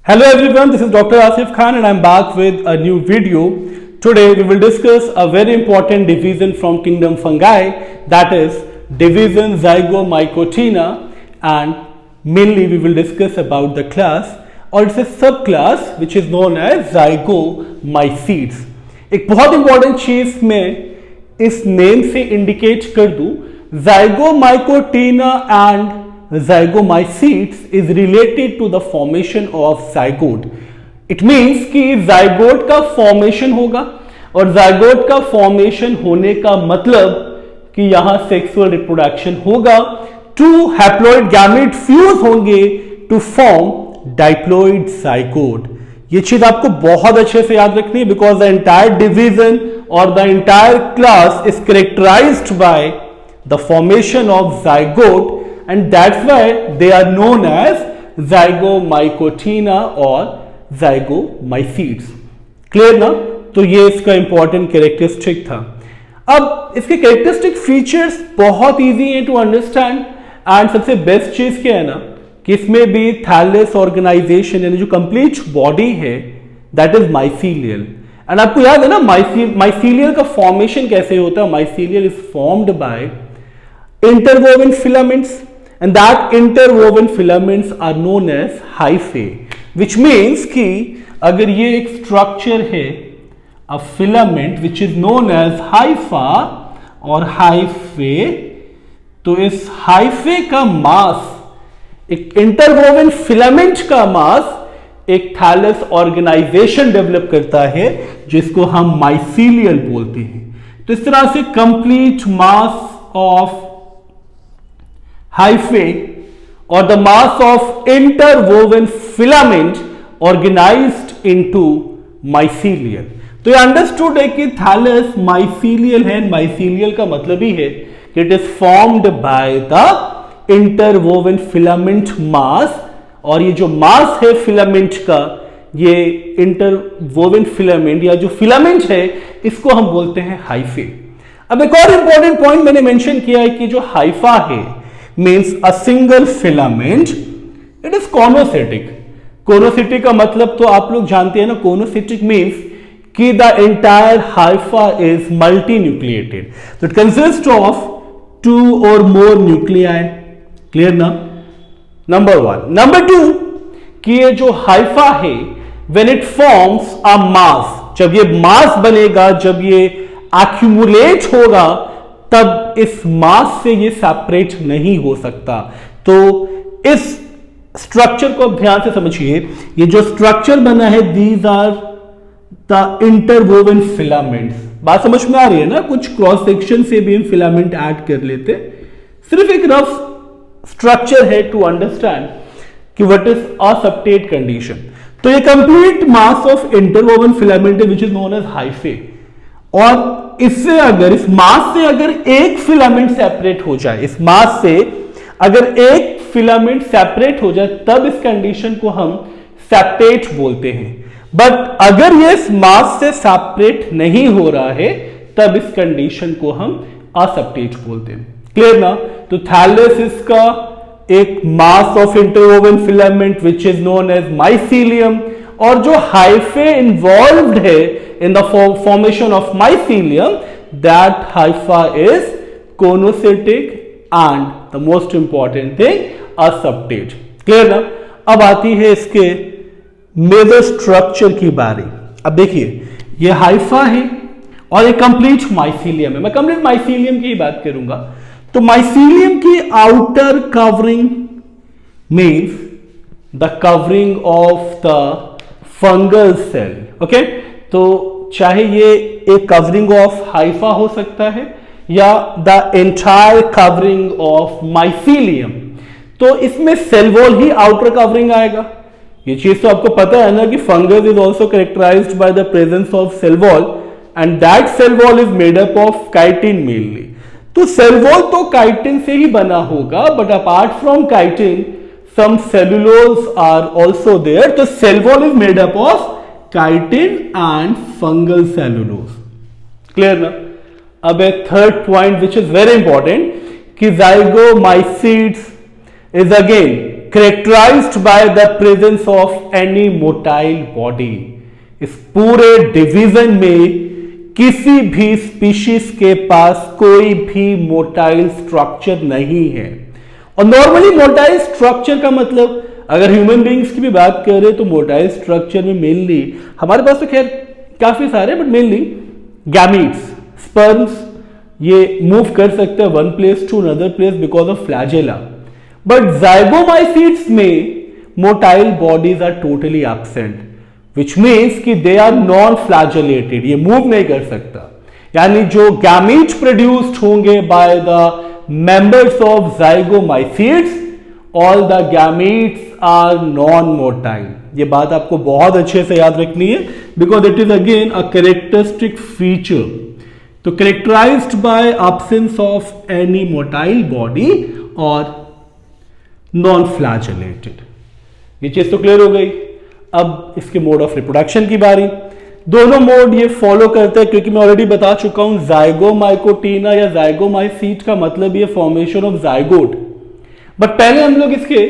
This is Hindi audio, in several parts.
Hello everyone, this is Dr. Asif Khan and I am back with a new video. Today we will discuss a very important division from kingdom fungi, that is division Zygomycotina, and mainly we will discuss about the class or it's a subclass which is known as Zygomycetes. एक बहुत इंपॉर्टेंट चीज मैं इस नेम से इंडिकेट कर दूं, Zygomycotina and Zygomycetes is related to the formation of zygote. It means कि zygote का formation होगा और zygote का formation होने का मतलब कि यहां sexual reproduction होगा, two haploid gamete fuse होंगे to form diploid zygote. ये चीज आपको बहुत अच्छे से याद रखनी है because the entire division or the entire class is characterized by the formation of zygote. And that's why they are known as Zygomycotina or Zygomycetes. Clear ना? तो ये इसका इंपॉर्टेंट कैरेक्टरिस्टिक था. अब इसके कैरेक्टरिस्टिक फीचर्स बहुत इजी हैं टू अंडरस्टैंड एंड सबसे बेस्ट चीज क्या है ना कि इसमें भी थैलेस ऑर्गेनाइजेशन यानी जो कंप्लीट बॉडी है दैट इज माइसीलियल. एंड आपको याद है ना माइसीलियल का फॉर्मेशन कैसे होता है. Mycelial is formed bye interwoven filaments and that interwoven filaments are known as hyphae, which means कि अगर ये एक स्ट्रक्चर है a filament which is known as hypha और hyphae, तो इस hyphae का मास एक interwoven filament का मास एक थैलस ऑर्गेनाइजेशन डेवलप करता है जिसको हम माइसीलियल बोलते हैं. तो इस तरह से complete mass of hyphae or the mass of interwoven filament organized into mycelium. तो ये अंडरस्टूड है कि थैलस माइसीलियल है. माइसीलियल का मतलब ही है कि it is formed by the interwoven filament mass, और ये जो मास है फिलामेंट का, ये इंटरवोवन फिलामेंट या जो फिलामेंट है इसको हम बोलते हैं हाइफे. अब एक और इंपॉर्टेंट पॉइंट मैंने मेंशन किया है कि जो हाइफा है means a single filament, it is conocytic. Conocytic का मतलब तो आप लोग जानते हैं ना, conocytic means कि the entire hypha is multinucleated. So it consists of two or more nuclei. Clear ना? Number one. Number two, कि ये जो hypha है when it forms a mass, जब ये mass बनेगा, जब ये accumulate होगा, तब इस मास से ये सेपरेट नहीं हो सकता. तो इस स्ट्रक्चर को ध्यान से समझिए. ये जो स्ट्रक्चर बना है these are the interwoven filaments. बात समझ में आ रही है ना? कुछ क्रॉस सेक्शन से भी हम फिलामेंट ऐड कर लेते. सिर्फ एक रफ स्ट्रक्चर है टू अंडरस्टैंड कि what is a septate condition. तो ये complete mass of interwoven filament है which is known as hyphae. और इससे अगर इस मास से अगर एक फिलामेंट सेपरेट हो जाए, इस मास से अगर एक फिलामेंट सेपरेट हो जाए, तब इस कंडीशन को हम सेप्टेट बोलते हैं. बट अगर ये इस मास से सेपरेट नहीं हो रहा है, तब इस कंडीशन को हम असेप्टेट बोलते हैं. क्लियर ना? तो थैलेस इसका एक mass of interwoven filament which is known as mycelium, और जो हाइफे इन्वॉल्व्ड है in the formation of mycelium, that hypha is conocytic and the most important thing aseptate. Clear ना? अब आती है इसके मेजर स्ट्रक्चर की बारी. अब देखिए ये हाइफा है और ये कंप्लीट माइसीलियम है. मैं कंप्लीट माइसीलियम की ही बात करूंगा. तो माइसीलियम की outer covering means the covering of the fungal cell. Okay, तो चाहे ये एक कवरिंग ऑफ हाइफा हो सकता है या the entire covering of mycelium. तो इसमें सेल वॉल ही आउटर कवरिंग आएगा. ये चीज तो आपको पता है ना कि fungus is also characterized by the presence of cell wall and that cell wall is made up of chitin mainly. तो सेल वॉल तो काइटिन से ही बना होगा, but apart from chitin some cellulose are also there. तो cell wall is made up of chitin and fungal cellulose. Clear ना? अब एक third point which is very important कि Zygomycetes is again characterized by the presence of any motile body। इस पूरे डिवीजन में किसी भी स्पीशीज के पास कोई भी मोटाइल स्ट्रक्चर नहीं है। और नॉर्मली मोटाइल स्ट्रक्चर का मतलब अगर ह्यूमन बीइंग्स की भी बात करें तो मोटाइल स्ट्रक्चर में मेनली हमारे पास तो खैर काफी सारे, बट मेनली गैमीट्स, स्पर्म्स, ये मूव कर सकते हैं one place to another place because of flagella. But zygomycetes में motile bodies are totally absent, which means कि दे आर नॉन फ्लैजेलेटेड, ये मूव नहीं कर सकता। यानी जो गैमीट्स प्रोड्यूस्ड होंगे by the members of zygomycetes, all the gametes are non-motile। ये बात आपको बहुत अच्छे से याद रखनी है because it is again a characteristic feature। तो characterized by absence of any motile body और non-flagellated। ये चीज तो क्लियर हो गई। अब इसके मोड ऑफ रिप्रोडक्शन की बारी। दोनों मोड ये फॉलो करते हैं क्योंकि मैं ऑलरेडी बता चुका हूं जाइगोमाइकोटीना या जाइगोमाइसीट का मतलब ये फॉर्मेशन ऑफ जाइगोट। बट पहले हम लोग इसके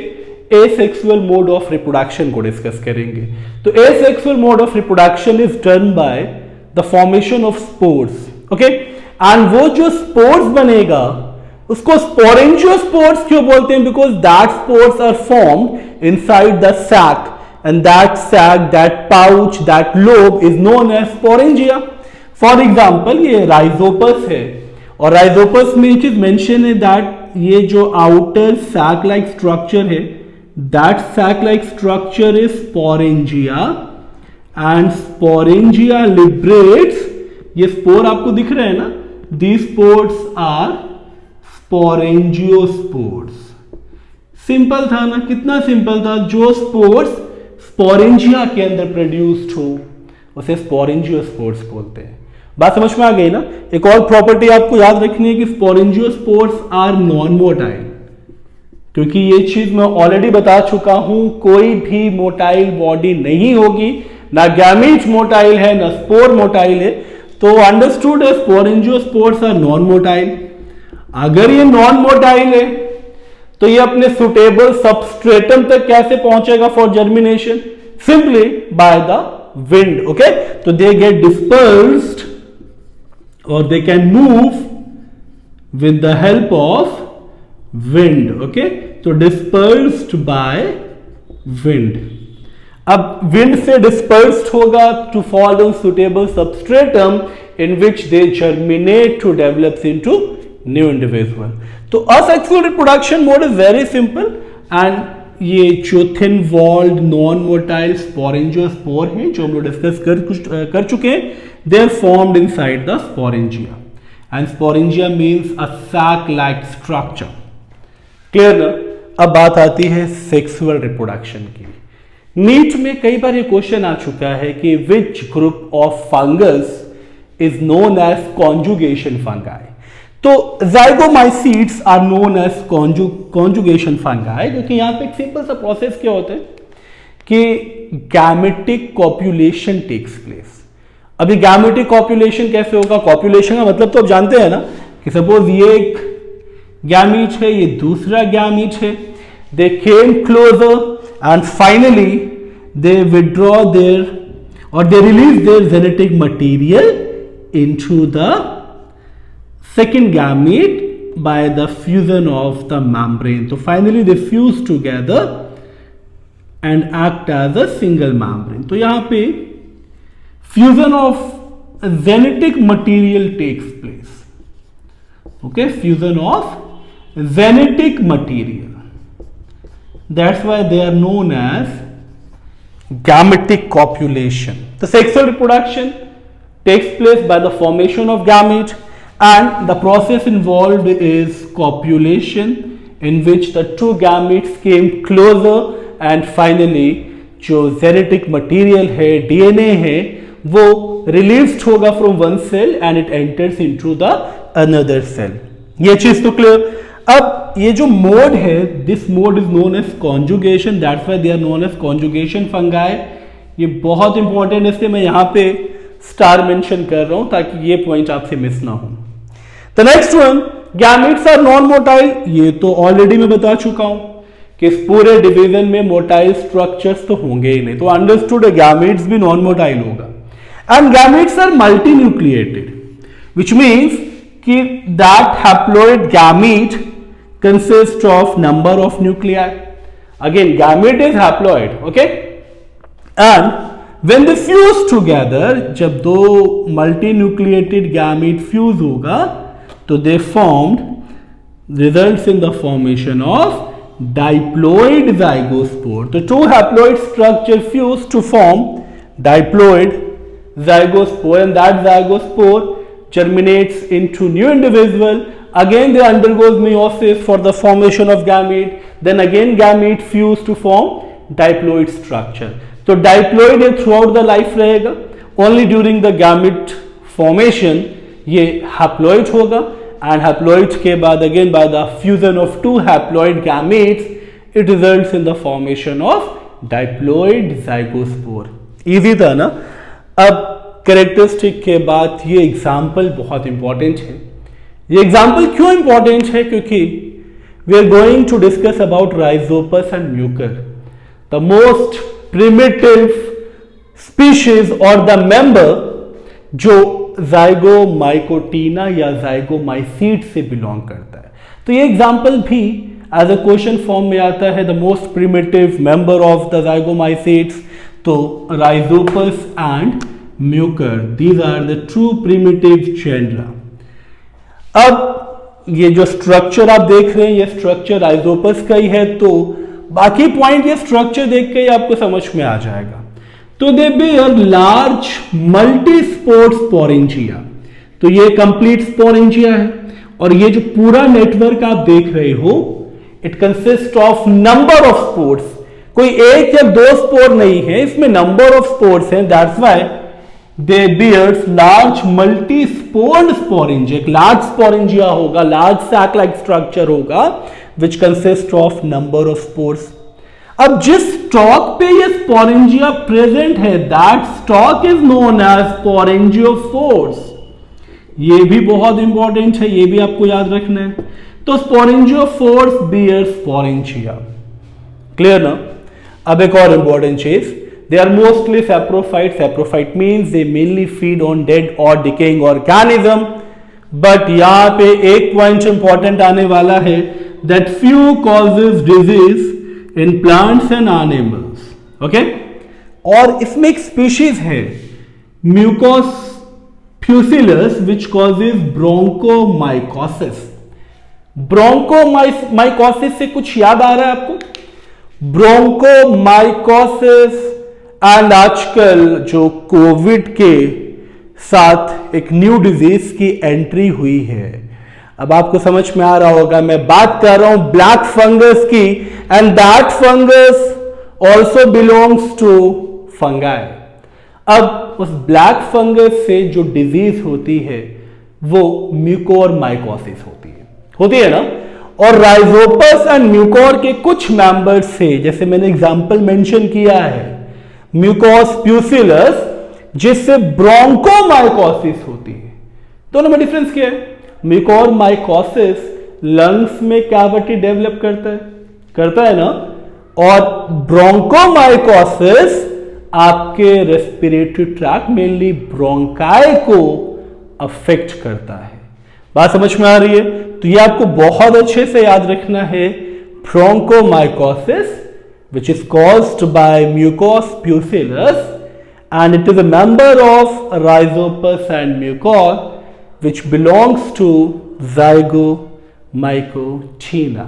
एसेक्सुअल मोड ऑफ रिप्रोडक्शन को डिस्कस करेंगे। तो asexual mode of reproduction is done by the formation of spores. Okay, and वो जो स्पोर्स बनेगा उसको स्पोरेंजियोस्पोर्स क्यों बोलते हैं? Because that spores are formed inside the sac, and that sac, that pouch, that lobe is known as sporangia। For example, ये rhizopus है और rhizopus में चीज मेंशन है that ये जो outer sac like structure है, that sac like structure is sporangia and sporangia liberates, ये spore आपको दिख रहे हैं ना, these spores are sporangiospores। Simple था ना, कितना सिंपल था। जो स्पोर्स स्पोरेंजिया के अंदर प्रोड्यूस्ड हो उसे स्पोरेंजियोस्पोर्स बोलते हैं। बात समझ में आ गई ना। एक और प्रॉपर्टी आपको याद रखनी है कि स्पोरेंजियोस्पोर्स आर नॉन मोटाइल, क्योंकि ये चीज मैं ऑलरेडी बता चुका हूं, कोई भी मोटाइल बॉडी नहीं होगी, ना गैमीट मोटाइल है ना स्पोर मोटाइल है। तो अंडरस्टूड है स्पोरेंजियोस्पोर्स आर नॉन मोटाइल। अगर ये नॉन मोटाइल है तो ये अपने सुटेबल सबस्ट्रेटम तक कैसे पहुंचेगा for germination? Simply by the wind. Okay, तो दे गेट डिस्पर्स्ड और they can move with the help of wind. Okay, तो डिस्पर्स्ड बाय विंड। अब विंड से डिस्पर्स्ड होगा to fall on suitable substratum in which they germinate to develop into new individual. तो asexual reproduction mode is very simple and ये जो thin walled non motile sporangiospore है जो हम लोग डिस्कस कर चुके हैं, they are formed inside the sporangia and sporangia means a sac like structure. Clear ना। अब बात आती है सेक्सुअल रिप्रोडक्शन की। नीट में कई बार ये क्वेश्चन आ चुका है कि which group of fungus is known as conjugation fungi. तो zygomycetes are known as conjugation fungi, क्योंकि यहां पे एक सिंपल सा प्रोसेस क्या होता है कि गैमेटिक कॉप्युलेशन टेक्स प्लेस। अभी गैमेटिक कॉप्युलेशन कैसे होगा? कॉप्युलेशन का मतलब तो आप जानते हैं ना कि सपोज ये एक गैमीट है, ये दूसरा गैमीट है, they came closer and finally they withdraw their और they release their genetic material into the second gamete by the fusion of the membrane। So finally they fuse together and act as a single membrane। तो यहां पे fusion of genetic material takes place। Okay, fusion of genetic material, that's why they are known as gametic copulation। The sexual reproduction takes place by the formation of gamete and the process involved is copulation in which the two gametes came closer and finally जो जेनेटिक मटीरियल है, डीएनए है, वो रिलीज्ड होगा from one cell and it enters into the another cell. ये चीज तो क्लियर। अब ये जो मोड है, this mode is known as conjugation, that's why they are known as conjugation fungi. ये बहुत इंपॉर्टेंट है, इसलिए मैं यहां पे स्टार मेंशन कर रहा हूं ताकि ये पॉइंट आपसे मिस ना हो। The next one, gametes are non motile. ये तो ऑलरेडी मैं बता चुका हूं कि इस पूरे डिवीजन में मोटाइल स्ट्रक्चर्स तो होंगे ही नहीं, तो अंडरस्टूड गैमेट्स भी नॉन मोटाइल होगा। And gametes are multi nucleated, which means कि that haploid gamete consist of number of nuclei. Again gamete is haploid, okay. And when they fuse together, जब दो मल्टी न्यूक्लिएटेड गैमेट फ्यूज होगा तो they formed results in the formation of diploid zygospore. The two haploid structure fuse to form diploid zygospore, and that zygospore germinates into new individual. Again they undergoes meiosis for the formation of gamete, then again gamete fuse to form diploid structure. तो diploid ये throughout the life रहेगा, only during the gamete formation ये haploid होगा, and haploid के बाद again by the fusion of two haploid gametes it results in the formation of diploid zygospore. easy था ना। अब कैरेक्टरिस्टिक के बाद ये एग्जाम्पल बहुत इंपॉर्टेंट है। ये एग्जाम्पल क्यों इंपॉर्टेंट है? क्योंकि we are going to discuss about Rhizopus and Mucor, the most primitive species और द मेंबर जो ज़ाइगोमाइकोटीना या ज़ाइगोमाइसीट से बिलोंग करता है। तो ये एग्जाम्पल भी एज अ क्वेश्चन फॉर्म में आता है, the most primitive member of the zygomycetes, तो Rhizopus and Mucor, these are the true primitive genera. अब ये जो स्ट्रक्चर आप देख रहे हैं ये स्ट्रक्चर राइजोपस का ही है, तो बाकी पॉइंट ये स्ट्रक्चर देख के ही आपको समझ में आ जाएगा। तो they bear large multi spored sporangia, तो ये कंप्लीट स्पोरेंजिया है, और ये जो पूरा नेटवर्क आप देख रहे हो it consist of number of spores. कोई एक या दो स्पोर नहीं है, इसमें नंबर ऑफ स्पोर्स हैं, that's why they bears large multi spored sporangia. एक लार्ज स्पोरेंजिया होगा, लार्ज सैक लाइक स्ट्रक्चर होगा which consist of number of spores. अब जिस स्टॉक पे ये स्पोरेंजिया प्रेजेंट है that stalk is known as sporangiophores. ये भी बहुत इंपॉर्टेंट है, ये भी आपको याद रखना है। तो स्पोरेंजियोफोर्स बियर स्पोरेंजिया, क्लियर ना। अब एक और इंपॉर्टेंट चीज, they are mostly saprophyte. Saprophyte means they mainly feed on dead और डिकेइंग ऑर्गेनिज्म। बट यहां पे एक पॉइंट इंपॉर्टेंट आने वाला है, that few causes disease in plants and animals, okay. और इसमें एक स्पीशीज है म्यूकोस फ्यूसिलस विच कॉजेज ब्रोंकोमाइकोसिस। ब्रोंकोमाइकोसिस से कुछ याद आ रहा है आपको? ब्रोंकोमाइकोसिस, एंड आजकल जो कोविड के साथ एक न्यू डिजीज की एंट्री हुई है। अब आपको समझ में आ रहा होगा, मैं बात कर रहा हूं ब्लैक फंगस की, and that fungus also belongs to fungi. अब उस ब्लैक फंगस से जो डिजीज होती है वो म्यूकोरमाइकोसिस होती है ना। और राइजोपस एंड म्यूकोर के कुछ मेंबर्स से, जैसे मैंने एग्जांपल मेंशन किया है म्यूकोस प्यूसिलस, जिससे ब्रोंकोमाइकोसिस होती है। दोनों में डिफरेंस क्या है? म्यूकोरमाइकोसिस लंग्स में कैविटी डेवलप करता है ना, और ब्रोंकोमाइकोसिस आपके रेस्पिरेटरी ट्रैक्ट मेनली ब्रोंकाई को अफेक्ट करता है। बात समझ में आ रही है? तो ये आपको बहुत अच्छे से याद रखना है। ब्रोंकोमाइकोसिस which is caused by mucous pusillus and it is a member of Rhizopus and Mucor which belongs to Zygomycotina.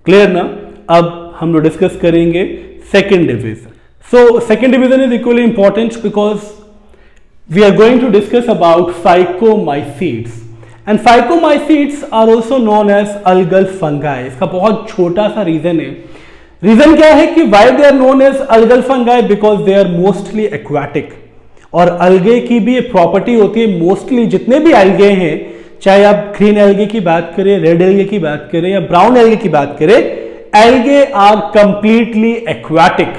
Clear ना? अब हम लोग डिस्कस करेंगे second division. So second division is equally important because we are going to discuss about phycomycetes and phycomycetes are also known as algal fungi. इसका बहुत छोटा सा रीजन है। रीजन क्या है कि why they are known as algal fungi? Because they are mostly aquatic। और अलगे की भी प्रॉपर्टी होती है, मोस्टली जितने भी एल्गे हैं, चाहे आप ग्रीन एल्गे की बात करें, रेड एल्गे की बात करें या ब्राउन एल्गे की बात करें, algae are completely aquatic.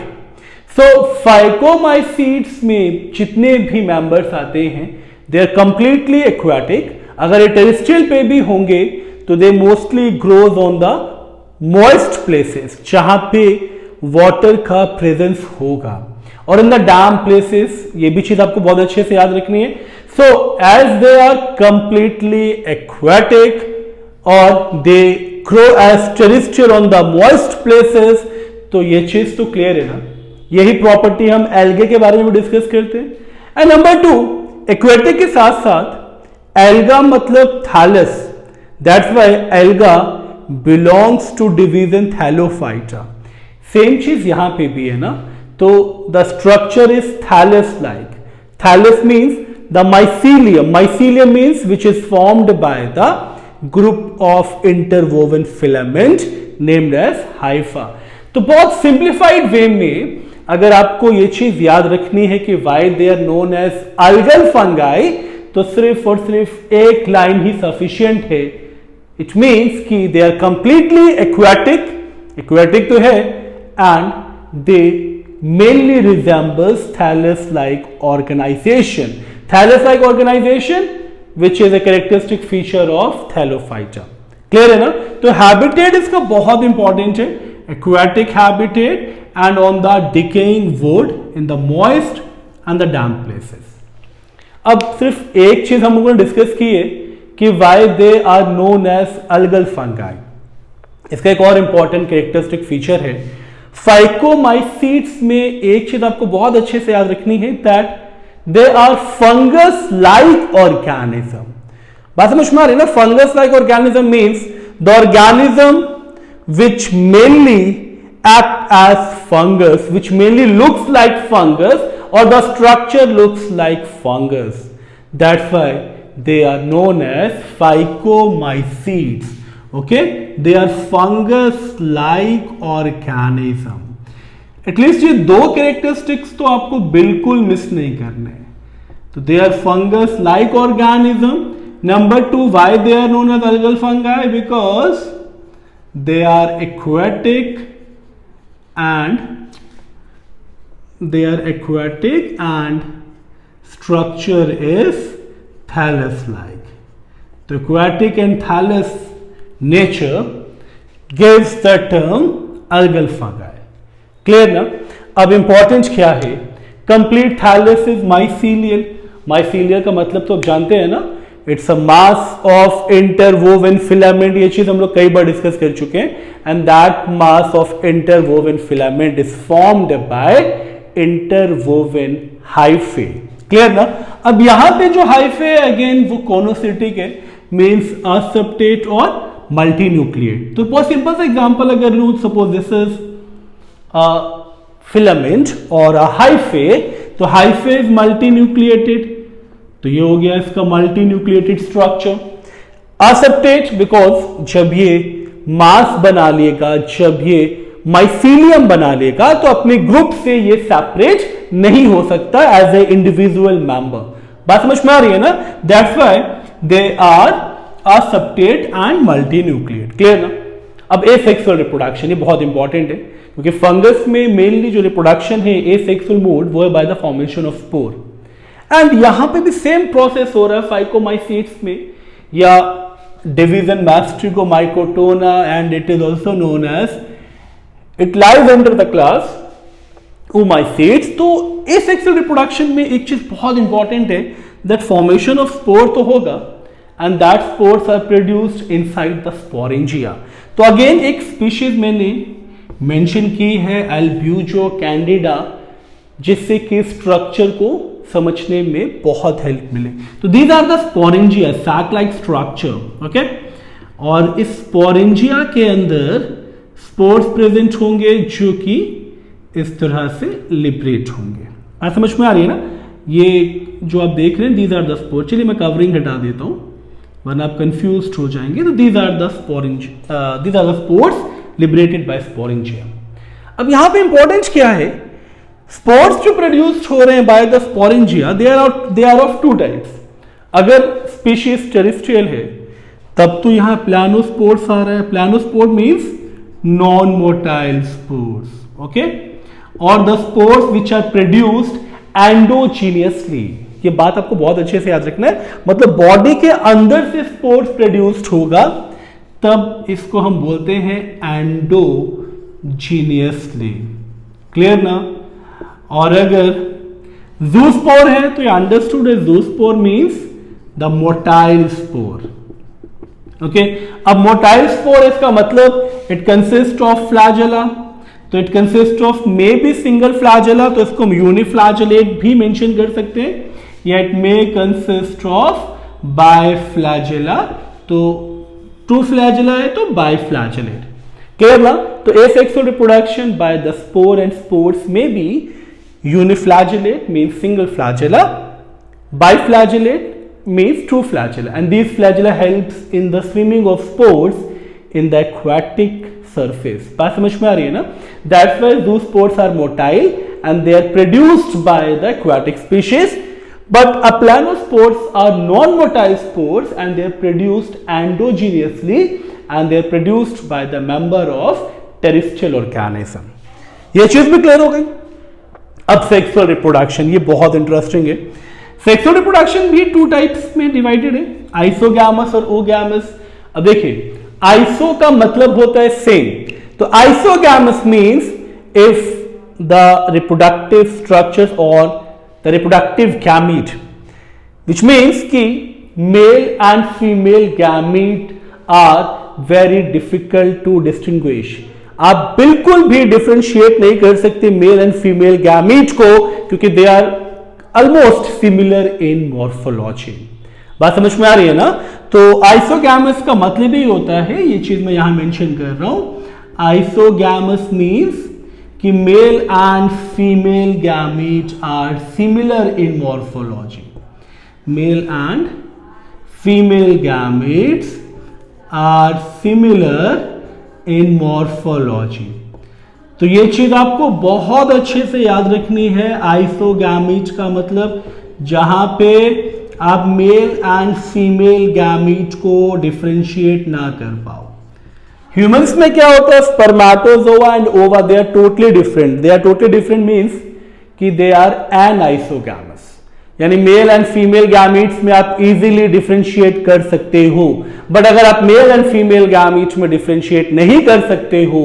So Phycomycetes में जितने भी मेंबर्स आते हैं दे आर कंप्लीटली एक्वाटिक। अगर ये टेरेस्ट्रियल पे भी होंगे तो they mostly grows on the moist places जहां पे वाटर का प्रेजेंस होगा, और इन द डैम प्लेसेस, ये भी चीज आपको बहुत अच्छे से याद रखनी है। So as they are completely aquatic और they grow as terrestrial on the moist places, तो ये चीज तो क्लियर है ना। यही प्रॉपर्टी हम एल्गे के बारे में भी डिस्कस करते हैं। एंड नंबर 2, एक्वेटिक के साथ साथ एल्गा मतलब thallus, that's why alga belongs to division Thallophyta. Same चीज यहां पे भी है ना, तो the structure is thallus like. Thallus means the mycelium, mycelium means which is formed by the group of interwoven filament named as hypha. तो बहुत सिंप्लीफाइड वे में अगर आपको ये चीज याद रखनी है कि why they are known as algal fungi, तो सिर्फ और सिर्फ एक लाइन ही सफिशियंट है। इट मीन्स कि they are completely aquatic, aquatic तो है, and they mainly resembles thallus like organisation, thallus like organisation which is a characteristic feature of Thallophyta. Clear है ना। तो हैबिटेट इसका बहुत इंपॉर्टेंट है, aquatic habitat and on the decaying wood in the moist and the damp places. अब सिर्फ एक चीज हम लोगों ने डिस्कस की है कि why they are known as algal fungi। इसका एक और इंपॉर्टेंट कैरेक्टरिस्टिक फीचर है फाइकोमाइसीट्स में, एक चीज आपको बहुत अच्छे से याद रखनी है, that they are fungus like organism. बात समझ में आ रही है ना। Fungus like organism means the organism which mainly act as fungus, which mainly looks like fungus, or the structure looks like fungus. That's why they are known as phycomycetes. Okay, they are fungus-like organism. At least ये दो characteristics तो आपको बिल्कुल मिस नहीं करने हैं। तो they are fungus-like organism. Number 2, why they are known as algal fungi? Because they are aquatic and structure is thallus like. The aquatic and thallus nature gives the term algal fungi. Clear ना। अब इंपॉर्टेंट क्या है, complete thallus is mycelial. Mycelial का मतलब तो आप जानते हैं ना, it's a mass of interwoven filament. ये चीज हम लोग कई बार डिस्कस कर चुके हैं, and that mass of interwoven filament is formed bye interwoven hyphae. Clear ना। अब यहां पे जो हाइफे अगेन वो कोनोसिटिक है, मींस असब्टेट और मल्टीन्यूक्लिएट। तो बहुत सिंपल सा एग्जांपल अगर लूं, सपोज दिस इज फिलामेंट और हाइफे, तो हाइफे इज मल्टीन्यूक्लिएटेड, तो ये हो गया इसका मल्टीन्यूक्लिएटेड स्ट्रक्चर। असब्टेट बिकॉज जब ये मास बना लेगा, जब ये माइसीलियम बना लेगा, तो अपने ग्रुप से ये सेपरेट नहीं हो सकता एज ए इंडिविजुअल मेंबर। बात समझ में आ रही है ना। That's why they are aseptate and multinucleate. Clear ना। अब एसेक्सुअल रिप्रोडक्शन, ये बहुत इंपॉर्टेंट है क्योंकि फंगस में मेनली जो रिप्रोडक्शन है एसेक्सुअल मोड, वो है bye the formation of spore. And यहां पे भी सेम प्रोसेस हो रहा है फाइकोमाइसीट्स में, या division mastigomycotina, and it is also known as, it lies under the class oomycetes. तो एसेक्सुअल रिप्रोडक्शन में एक चीज बहुत इंपॉर्टेंट है, दैट फॉर्मेशन ऑफ स्पोर तो होगा, and that spores are produced inside the sporangia. तो अगेन एक स्पीशीज मैंने मेंशन की है अल्ब्यूजो कैंडिडा, जिससे कि स्ट्रक्चर को समझने में बहुत हेल्प मिले। तो these are the sporangia, sac like structure. Okay, और इस स्पोरेंजिया के अंदर स्पोर्स प्रेजेंट होंगे जो कि इस तरह से लिबरेट होंगे। आप समझ में आ रही है ना। ये जो आप देख रहे हैं, दीज आर द स्पोर। चलिए मैं कवरिंग हटा देता हूं वरना आप कंफ्यूज हो जाएंगे। तो these are the spores liberated by sporangia. अब यहां पे इंपॉर्टेंस क्या है, स्पोर्स जो प्रोड्यूस्ड हो रहे हैं by the sporangia, they are of two types. अगर स्पीशीज टेरेस्ट्रियल है तब तो यहां प्लानोस्पोर्स आ रहा है। Planospore means non motile spores. Okay, और the spores which are produced endogenously. ये बात आपको बहुत अच्छे से याद रखना है, मतलब बॉडी के अंदर से स्पोर्स प्रोड्यूस्ड होगा तब इसको हम बोलते हैं एंडोजीनियसली। क्लियर ना? और अगर ज़ूस्पोर है तो ये अंडरस्टूड है, zoospore means the motile spore. Okay, अब मोटाइल स्पोर इसका मतलब इट कंसिस्ट ऑफ फ्लैजेला, तो it consist of maybe single flagella, तो इसको हम यूनिफ्लैजेलेट भी मेंशन कर सकते हैं, या इट मे कंसिस्ट ऑफ बाइफ्लैजेला, तो टू फ्लैजेला है तो बाइफ्लैजेलेट। क्लियर ना? तो asexual reproduction by the spore and spores may be uniflagellate means single flagella, biflagellate means two flagella, and these flagella helps in the swimming of spores in the aquatic surface. बात समझ में आ रही है ना? That's why those spores are motile and they are produced by the aquatic species, but aplanospores are non-motile spores and they are produced endogenously and they are produced by the member of terrestrial organism. ये चीज भी क्लियर हो गई। अब सेक्सुअल रिप्रोडक्शन, ये बहुत इंटरेस्टिंग है। सेक्सुअल रिप्रोडक्शन भी टू टाइप्स में डिवाइडेड है, आइसोगैमस और ओगैमस। अब देखिए, आइसो का मतलब होता है सेम, तो isogamous means if the reproductive structures और the reproductive gamete, which means कि male and female gamete are very difficult to distinguish. आप बिल्कुल भी डिफरेंशिएट नहीं कर सकते मेल एंड फीमेल गैमीट को, क्योंकि they are almost similar in morphology. बात समझ में आ रही है ना? तो आइसोगैमस का मतलब ही होता है, ये चीज मैं यहां मेंशन कर रहा हूं, आइसोगैमस मीन्स कि male and female gamete are similar in morphology. Male and female gametes are similar in morphology. तो ये चीज आपको बहुत अच्छे से याद रखनी है। आइसोगैमीट का मतलब जहां पे आप मेल एंड फीमेल गैमीट को डिफरेंशिएट ना कर पाओ। ह्यूमंस में क्या होता है, spermatozoa and ova they are totally different. They are totally different means कि दे आर एनाइसोगैमस, यानी मेल एंड फीमेल गैमीट्स में आप इजीली डिफरेंशिएट कर सकते हो। बट अगर आप मेल एंड फीमेल गैमीट में डिफरेंशिएट नहीं कर सकते हो,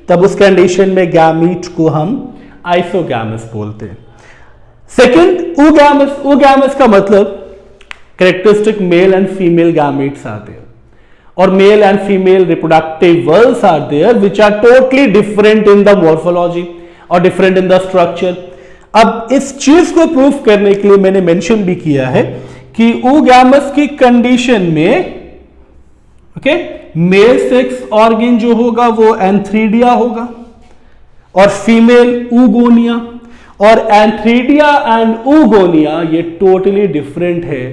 तब उस कंडीशन में गैमीट को हम आइसोगैमस बोलते हैं। Second, oogamous. ओगैमस का मतलब characteristic male and female gametes are there और male and female reproductive whorls are there which are totally different in the morphology और डिफरेंट इन द स्ट्रक्चर। अब इस चीज को प्रूव करने के लिए मैंने मेंशन भी किया है कि ओगैमस की कंडीशन में मेल सेक्स ऑर्गन जो होगा वो एंथ्रीडिया होगा और फीमेल ऊगोनिया, और एंथ्रीडिया एंड ऊगोनिया ये टोटली डिफरेंट है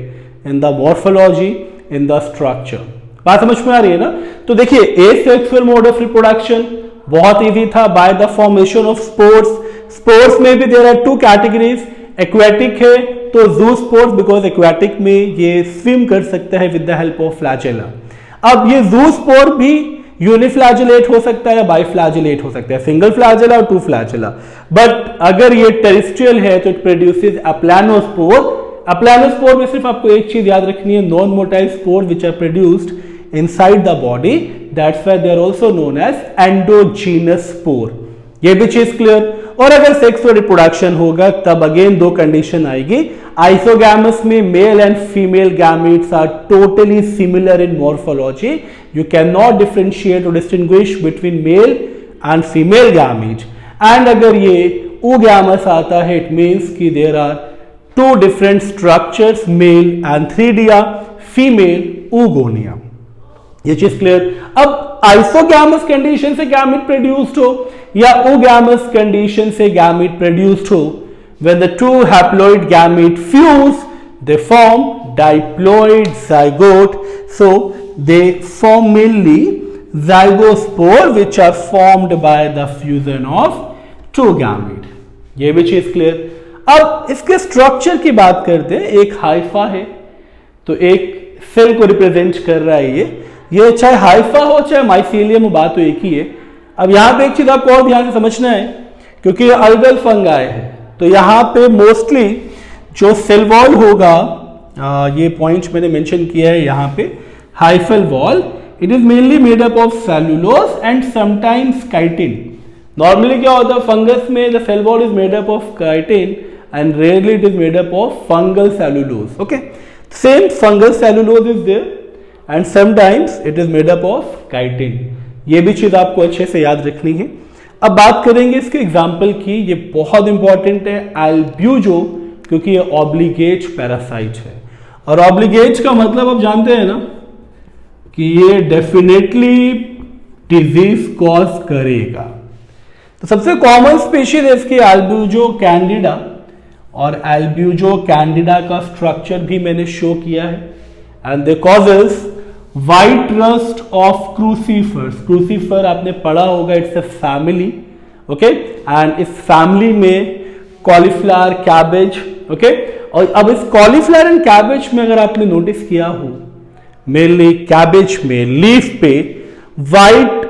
in the morphology, in the structure. बात समझ में आ रही है ना? तो देखिए, एसेक्सुअल मोड ऑफ रिप्रोडक्शन बहुत इजी था, by the formation of spores. Spores में भी there are two categories. Aquatic है तो ज़ूस्पोर्स, बिकॉज एक्वेटिक में ये स्विम कर सकता है with the help of flagella. अब ये ज़ूस्पोर भी यूनिफ्लैजेलेट हो सकता है या बाइफ्लैजेलेट हो सकता है, सिंगल फ्लैजेला और टू फ्लैजेला। बट अगर ये टेरेस्ट्रियल है तो इट प्रोड्यूसेस अप्लानोस्पोर। अप्लानोस्पोर में सिर्फ आपको एक चीज याद रखनी है, non motile spore which are produced inside the body, that's why they are also known as endogenous spore. ये भी चीज क्लियर। और अगर सेक्सुअल रिप्रोडक्शन होगा तब अगेन दो कंडीशन आएगी। आइसोगैमस में male and female gametes are totally similar in morphology, you can not differentiate or distinguish between male and female gamete. And अगर ये ओगैमस आता है, इट मीन्स कि there are two different structures, male antheridia, female oogonia। ये चीज क्लियर। अब आइसोगैमस कंडीशन से गैमीट प्रोड्यूस्ड हो या ओगैमस कंडीशन से गैमीट प्रोड्यूस्ड हो, when the two haploid gamete fuse they form diploid zygote, so they form mainly zygospore which are formed by the fusion of two gamete। ये भी चीज क्लियर। अब इसके स्ट्रक्चर की बात करते हैं। एक हाइफा है तो एक सेल को रिप्रेजेंट कर रहा है ये चाहे हाइफा हो चाहे माइसीलियम हो, बात तो एक ही है। अब यहां पे एक चीज आपको और ध्यान से समझना है, क्योंकि ये अल्गल फंगाई है तो यहां पे मोस्टली जो सेल वॉल होगा, ये पॉइंट मैंने मेंशन किया है यहां पे, hyphal wall, it is mainly made up of cellulose and sometimes chitin. Normally क्या होता है फंगस में, the cell wall is made up of chitin and rarely it is made up of fungal cellulose. Okay, same fungal cellulose is there and sometimes it is made up of chitin. ये भी चीज आपको अच्छे से याद रखनी है। अब बात करेंगे इसके एग्जाम्पल की, ये बहुत इंपॉर्टेंट है एल्ब्यूजो, क्योंकि ये ऑब्लिगेट पैरासाइट है और ऑब्लिगेट का मतलब आप जानते हैं ना कि ये डेफिनेटली डिजीज कॉज करेगा। तो सबसे कॉमन स्पीशीज है इसकी एल्ब्यूजो कैंडिडा, और एल्ब्यूजो कैंडिडा का स्ट्रक्चर भी मैंने शो किया है and they causes white rust of crucifers. Crucifer आपने पढ़ा होगा, it's a family, okay, and इस फैमिली में कॉलीफ्लावर, कैबेज, ओके। और अब इस कॉलीफ्लावर एंड कैबेज में अगर आपने नोटिस किया हो, मेनली कैबेज में लीफ पे वाइट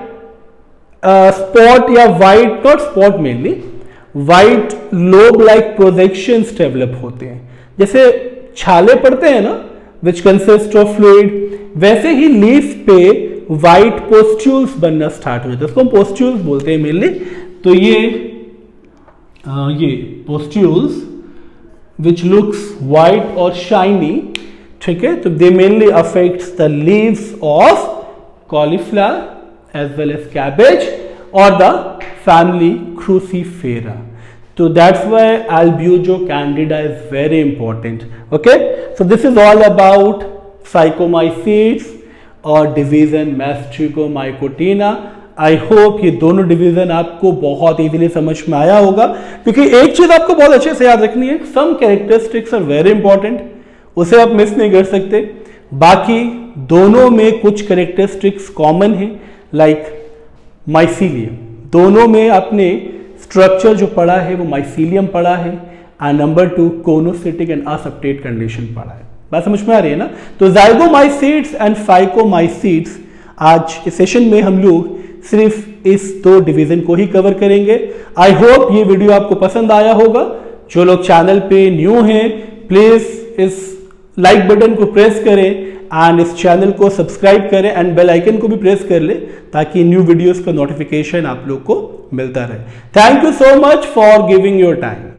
स्पॉट या white, not spot, mainly white lobe like projections develop होते हैं, जैसे छाले पड़ते हैं ना, विच कंसिस्ट ऑफ फ्लूइड, वैसे ही लीफ पे वाइट पोस्ट्यूल्स बनना स्टार्ट हो जाते हैं, उसको हम पोस्ट्यूल्स बोलते हैं मेनली। तो ये पोस्ट्यूल्स विच लुक्स वाइट और शाइनी, ठीक है, तो they mainly affects the leaves of cauliflower as well as cabbage or the family Crucifera. So that's why Albujo candida is very important. Okay, so this is all about phycomycetes और division Mastrigomycotina. I hope ये दोनों डिवीजन आपको बहुत इजीली समझ में आया होगा, क्योंकि एक चीज आपको बहुत अच्छे से याद रखनी है, some characteristics are very important, उसे आप मिस नहीं कर सकते। बाकी दोनों में कुछ कैरेक्टरिस्टिक्स कॉमन है, लाइक माइसीलियम, दोनों में आपने स्ट्रक्चर जो पढ़ा है वो माइसीलियम पढ़ा है, एंड नंबर 2 कोनोसिटिक एंड असब्टेट कंडीशन पढ़ा है। बात समझ में आ रही है ना? तो जाइगोमाइसीट्स एंड फाइकोमाइसीट्स, आज इस सेशन में हम लोग सिर्फ इस 2 डिवीजन को ही कवर करेंगे। आई होप ये वीडियो आपको पसंद आया होगा। जो लोग चैनल पे न्यू हैं, प्लीज इस लाइक बटन को प्रेस करें एंड इस चैनल को सब्सक्राइब करें एंड बेल आइकन को भी प्रेस कर ले, ताकि न्यू वीडियोस का नोटिफिकेशन आप लोग को मिलता रहे। Thank you so much for giving your time.